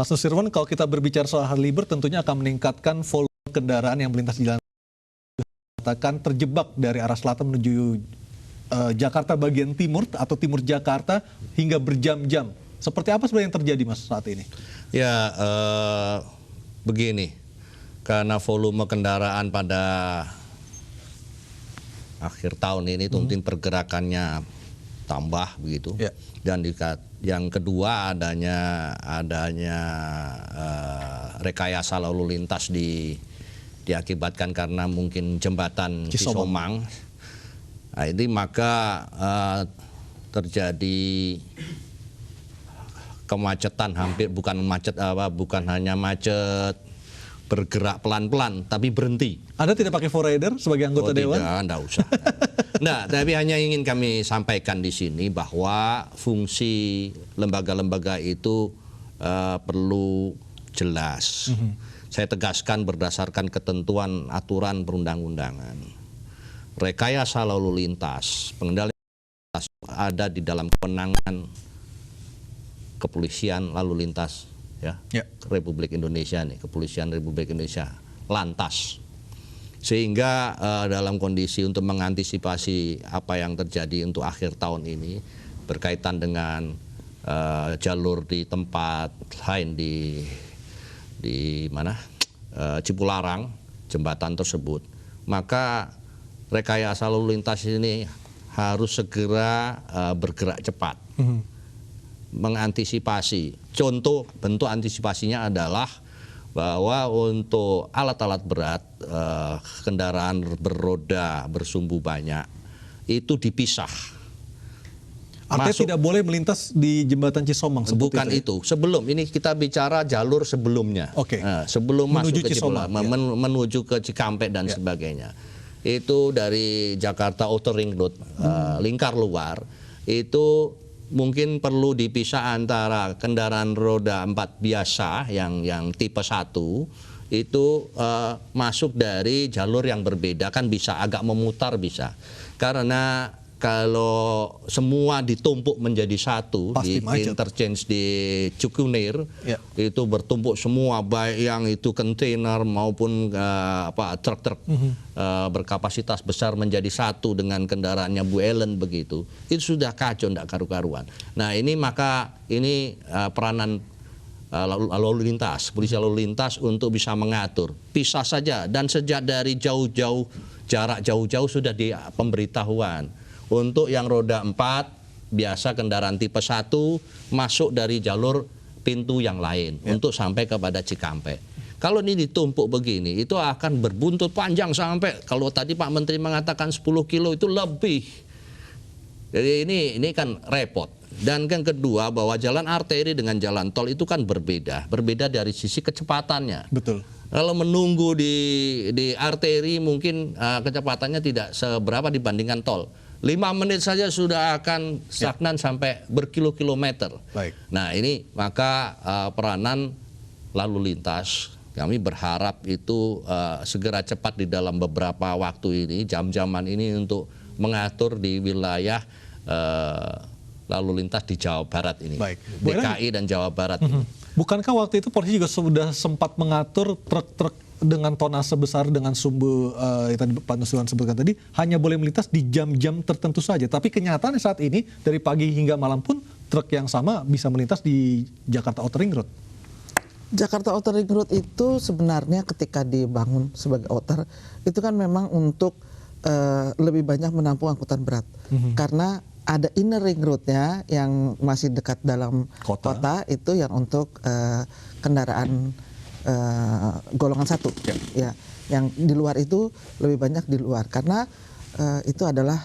Mas Nusirwan, kalau kita berbicara soal hal libur, tentunya akan meningkatkan volume kendaraan yang melintas di jalan. Katakan terjebak dari arah selatan menuju Jakarta bagian timur atau timur Jakarta hingga berjam-jam. Seperti apa sebenarnya yang terjadi, Mas, saat ini? Ya, begini, karena volume kendaraan pada akhir tahun ini mungkin pergerakannya tambah begitu. Ya. Dan yang kedua adanya rekayasa lalu lintas diakibatkan karena mungkin jembatan Cisomang. Nah, ini maka terjadi kemacetan, hampir bukan hanya macet bergerak pelan-pelan tapi berhenti. Anda tidak pakai forrider sebagai anggota dewan? Tidak usah. Nah, tapi hanya ingin kami sampaikan di sini bahwa fungsi lembaga-lembaga itu perlu jelas. Saya tegaskan berdasarkan ketentuan aturan perundang-undangan. Rekayasa lalu lintas, pengendalian lalu lintas ada di dalam kewenangan kepolisian lalu lintas Republik Indonesia nih, Kepolisian Republik Indonesia, Lantas. Sehingga dalam kondisi untuk mengantisipasi apa yang terjadi untuk akhir tahun ini berkaitan dengan jalur di tempat lain di mana Cipularang, jembatan tersebut, maka rekayasa lalu lintas ini harus segera bergerak cepat, mengantisipasi. Contoh bentuk antisipasinya adalah bahwa untuk alat-alat berat, kendaraan beroda bersumbu banyak, itu dipisah. Artinya tidak boleh melintas di jembatan Cisomang? Bukan itu. Sebelum ini kita bicara jalur sebelumnya. Sebelum menuju masuk ke Cisomang, menuju ke Cikampek dan sebagainya. Itu dari Jakarta Outer Ring Road, lingkar luar, itu mungkin perlu dipisah antara kendaraan roda 4 biasa yang tipe 1 itu masuk dari jalur yang berbeda, kan bisa agak memutar bisa. Karena kalau semua ditumpuk menjadi satu di interchange di Cikunir, itu bertumpuk semua, baik yang itu kontainer maupun truk-truk berkapasitas besar menjadi satu dengan kendaraannya Bu Ellen begitu, itu sudah kacau, tidak karu-karuan. Nah ini maka ini peranan lalu lintas, polisi lalu lintas untuk bisa mengatur, pisah saja, dan sejak dari jauh-jauh, jarak jauh-jauh sudah di pemberitahuan. Untuk yang roda 4 biasa kendaraan tipe 1 masuk dari jalur pintu yang lain untuk sampai kepada Cikampek. Kalau ini ditumpuk begini, itu akan berbuntut panjang sampai, kalau tadi Pak Menteri mengatakan 10 kilo itu lebih. Jadi ini kan repot. Dan yang kedua, bahwa jalan arteri dengan jalan tol itu kan berbeda dari sisi kecepatannya. Betul. Kalau menunggu di arteri mungkin kecepatannya tidak seberapa dibandingkan tol. 5 menit saja sudah akan stagnan sampai berkilo-kilometer. Nah ini maka peranan lalu lintas, kami berharap itu segera cepat di dalam beberapa waktu ini, jam-jaman ini, untuk mengatur di wilayah lalu lintas di Jawa Barat ini, DKI dan Jawa Barat ini. Bukankah waktu itu polisi juga sudah sempat mengatur truk-truk dengan tonase besar dengan sumbu yang tadi Pak Nusirwan sebutkan tadi hanya boleh melintas di jam-jam tertentu saja. Tapi kenyataannya saat ini dari pagi hingga malam pun truk yang sama bisa melintas di Jakarta Outer Ring Road. Jakarta Outer Ring Road itu sebenarnya ketika dibangun sebagai outer itu kan memang untuk lebih banyak menampung angkutan berat. Karena ada inner ring roadnya yang masih dekat dalam kota itu yang untuk kendaraan golongan 1 ya, yang di luar itu lebih banyak di luar karena itu adalah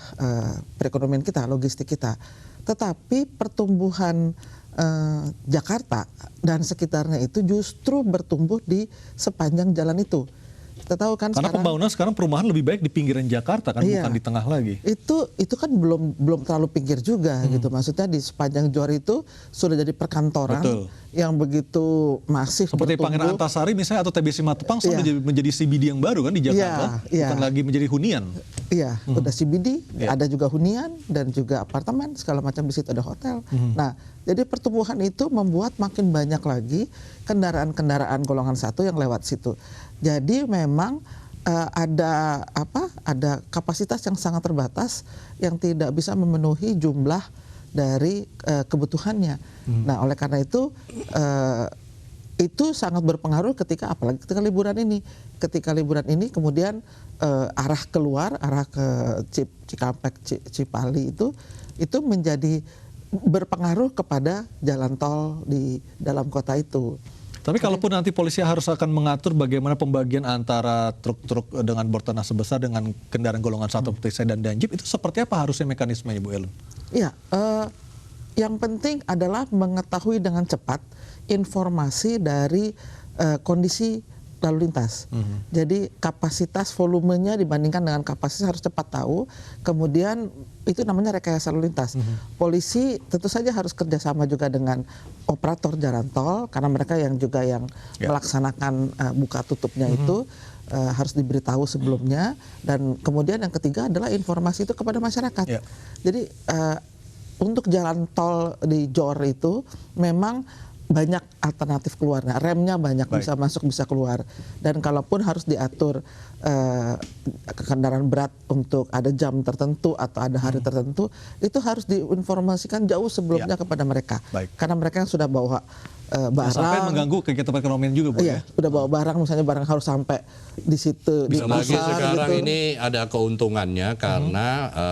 perekonomian kita, logistik kita. Tetapi pertumbuhan Jakarta dan sekitarnya itu justru bertumbuh di sepanjang jalan itu. Kita tahu kan Karena pembangunan sekarang perumahan lebih baik di pinggiran Jakarta kan, Iya. bukan di tengah lagi. Itu kan belum terlalu pinggir juga gitu. Maksudnya di sepanjang Johor itu sudah jadi perkantoran Betul. yang begitu masif Seperti Pangeran bertumbuh. Antasari misalnya atau TBC Matepang Iya. sampai menjadi CBD yang baru kan di Jakarta, Iya. bukan lagi menjadi hunian. Iya, udah CBD, Iya. ada juga hunian dan juga apartemen segala macam, di situ ada hotel. Nah, jadi pertumbuhan itu membuat makin banyak lagi kendaraan-kendaraan golongan 1 yang lewat situ. Jadi memang ada kapasitas yang sangat terbatas yang tidak bisa memenuhi jumlah dari kebutuhannya. Nah, oleh karena itu sangat berpengaruh apalagi ketika liburan ini. Ketika liburan ini kemudian arah keluar, arah ke Cikampek, Cipali itu menjadi berpengaruh kepada jalan tol di dalam kota itu. Tapi kalaupun nanti polisi harus akan mengatur bagaimana pembagian antara truk-truk dengan bor tanah sebesar dengan kendaraan golongan 1 seperti sedan dan jeep, itu seperti apa harusnya mekanismenya, Bu Ellen? Iya, yang penting adalah mengetahui dengan cepat informasi dari kondisi lalu lintas. Jadi kapasitas volumenya dibandingkan dengan kapasitas harus cepat tahu. Kemudian itu namanya rekayasa lalu lintas. Polisi tentu saja harus kerjasama juga dengan operator jalan tol karena mereka yang melaksanakan buka tutupnya itu harus diberitahu sebelumnya. Dan kemudian yang ketiga adalah informasi itu kepada masyarakat. Jadi untuk jalan tol di Johor itu memang banyak alternatif keluarnya, remnya banyak, bisa masuk bisa keluar. Dan kalaupun harus diatur kendaraan berat untuk ada jam tertentu atau ada hari tertentu, itu harus diinformasikan jauh sebelumnya kepada mereka. Karena mereka yang sudah bawa barang, sampai mengganggu kegiatan perekonomian juga, Bu. Iya, udah bawa barang, misalnya barang harus sampai di situ di Apalagi pasar sekarang gitu. ini ada keuntungannya karena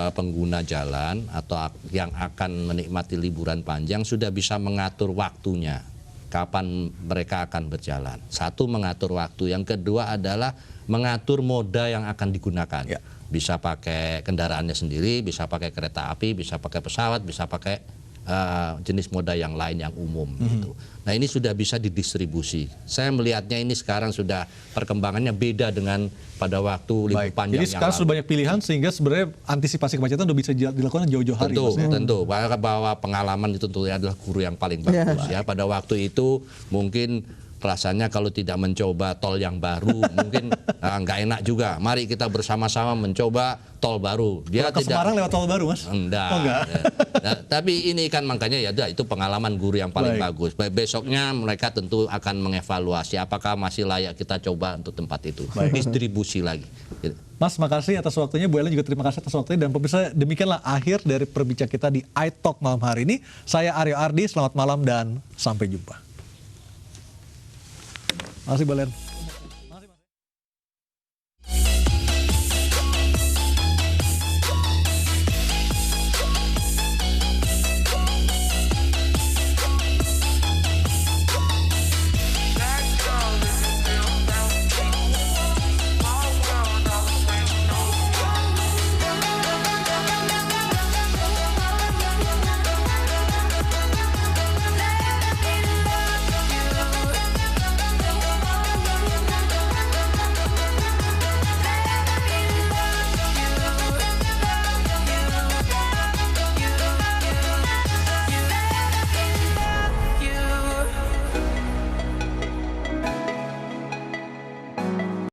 pengguna jalan atau yang akan menikmati liburan panjang sudah bisa mengatur waktunya kapan mereka akan berjalan. Satu, mengatur waktu. Yang kedua adalah mengatur moda yang akan digunakan. Bisa pakai kendaraannya sendiri, bisa pakai kereta api, bisa pakai pesawat, bisa pakai jenis moda yang lain yang umum gitu. Nah, ini sudah bisa didistribusi. Saya melihatnya ini sekarang sudah perkembangannya beda dengan pada waktu libur panjang Jadi yang sekarang lalu. sudah banyak pilihan sehingga sebenarnya antisipasi kemacetan sudah bisa dilakukan jauh-jauh hari. Tentu bahwa pengalaman itu tentunya adalah guru yang paling bagus ya. Pada waktu itu mungkin rasanya kalau tidak mencoba tol yang baru mungkin nggak enak juga. Mari kita bersama-sama mencoba tol baru. Dia ke Semarang lewat tol baru, Mas? Enggak. Nah, tapi ini kan makanya itu pengalaman guru yang paling bagus. Besoknya mereka tentu akan mengevaluasi apakah masih layak kita coba untuk tempat itu. Distribusi lagi. Mas, makasih atas waktunya. Bu Ellen juga terima kasih atas waktunya. Dan pemirsa, demikianlah akhir dari perbincangan kita di iTalk malam hari ini. Saya Aryo Ardi, selamat malam dan sampai jumpa. Makasih, Bu Ellen.